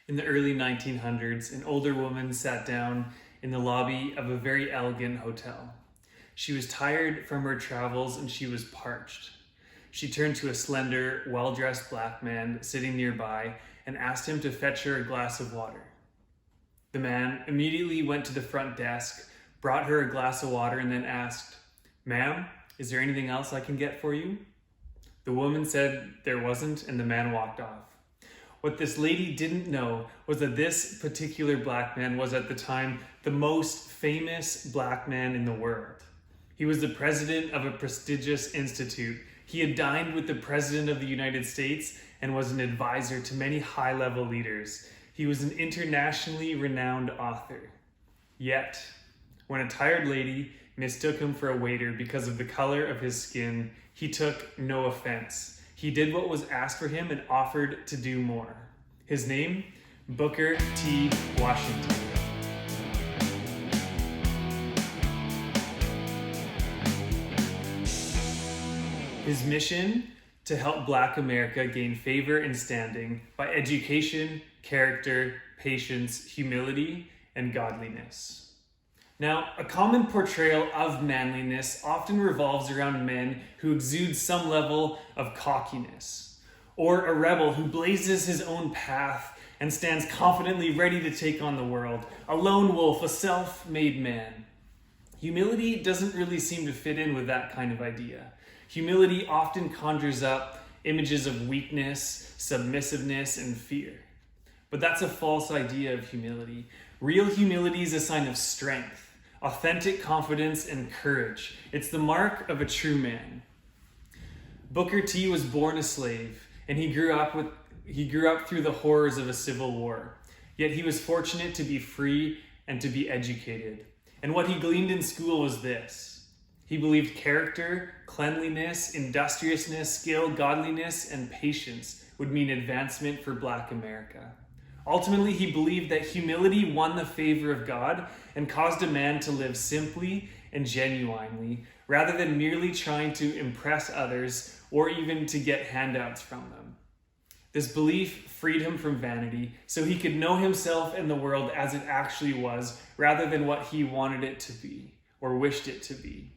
In the early 1900s, an older woman sat down in the lobby of a very elegant hotel. She was tired from her travels and she was parched. She turned to a slender, well-dressed black man sitting nearby and asked him to fetch her a glass of water. The man immediately went to the front desk, brought her a glass of water, and then asked, "Ma'am, is there anything else I can get for you?" The woman said there wasn't, and the man walked off. What this lady didn't know was that this particular black man was at the time the most famous black man in the world. He was the president of a prestigious institute. He had dined with the President of the United States and was an advisor to many high-level leaders. He was an internationally renowned author. Yet, when a tired lady mistook him for a waiter because of the color of his skin, he took no offense. He did what was asked for him and offered to do more. His name? Booker T. Washington. His mission? To help Black America gain favor and standing by education, character, patience, humility, and godliness. Now, a common portrayal of manliness often revolves around men who exude some level of cockiness, or a rebel who blazes his own path and stands confidently ready to take on the world, a lone wolf, a self-made man. Humility doesn't really seem to fit in with that kind of idea. Humility often conjures up images of weakness, submissiveness, and fear. But that's a false idea of humility. Real humility is a sign of strength, authentic confidence, and courage. It's the mark of a true man. Booker T was born a slave, and he grew up through the horrors of a civil war. Yet he was fortunate to be free and to be educated. And what he gleaned in school was this. He believed character, cleanliness, industriousness, skill, godliness, and patience would mean advancement for Black America. Ultimately, he believed that humility won the favor of God and caused a man to live simply and genuinely, rather than merely trying to impress others or even to get handouts from them. This belief freed him from vanity, so he could know himself and the world as it actually was, rather than what he wanted it to be or wished it to be.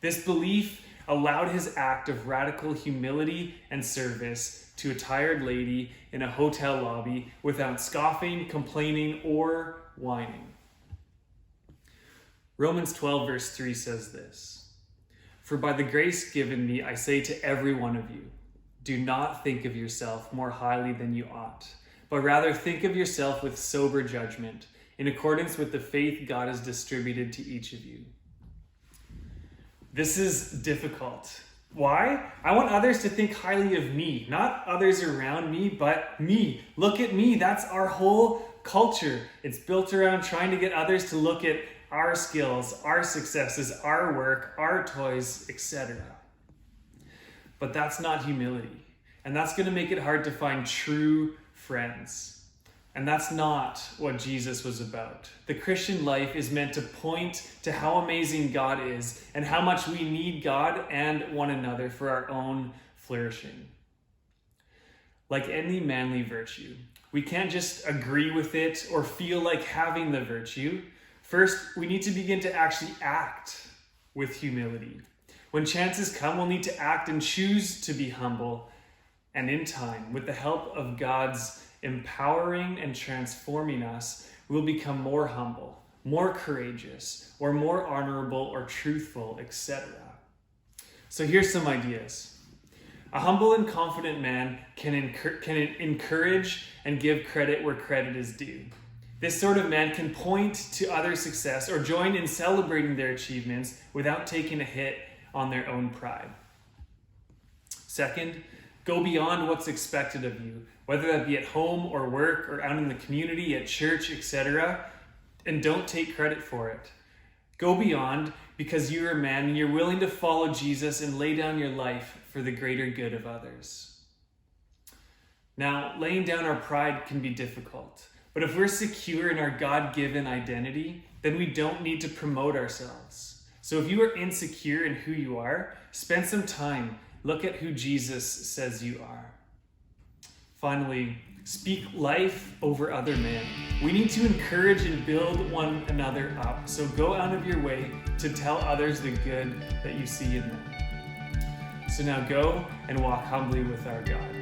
This belief allowed his act of radical humility and service to a tired lady in a hotel lobby without scoffing, complaining, or whining. Romans 12 verse 3 says this, "For by the grace given me, I say to every one of you, do not think of yourself more highly than you ought, but rather think of yourself with sober judgment, in accordance with the faith God has distributed to each of you." This is difficult. Why? I want others to think highly of me, not others around me, but me. Look at me. That's our whole culture. It's built around trying to get others to look at our skills, our successes, our work, our toys, etc. But that's not humility. And that's going to make it hard to find true friends. And that's not what Jesus was about. The Christian life is meant to point to how amazing God is and how much we need God and one another for our own flourishing. Like any manly virtue, we can't just agree with it or feel like having the virtue. First, we need to begin to actually act with humility. When chances come, we'll need to act and choose to be humble. And in time, with the help of God's empowering and transforming us, we'll become more humble, more courageous, or more honorable or truthful, etc. So here's some ideas. A humble and confident man can encourage and give credit where credit is due. This sort of man can point to other success or join in celebrating their achievements without taking a hit on their own pride. Second, go beyond what's expected of you, whether that be at home or work or out in the community, at church, etc., and don't take credit for it. Go beyond because you're a man and you're willing to follow Jesus and lay down your life for the greater good of others. Now, laying down our pride can be difficult, but if we're secure in our God-given identity, then we don't need to promote ourselves. So if you are insecure in who you are, spend some time. Look at who Jesus says you are. Finally, speak life over other men. We need to encourage and build one another up. So go out of your way to tell others the good that you see in them. So now go and walk humbly with our God.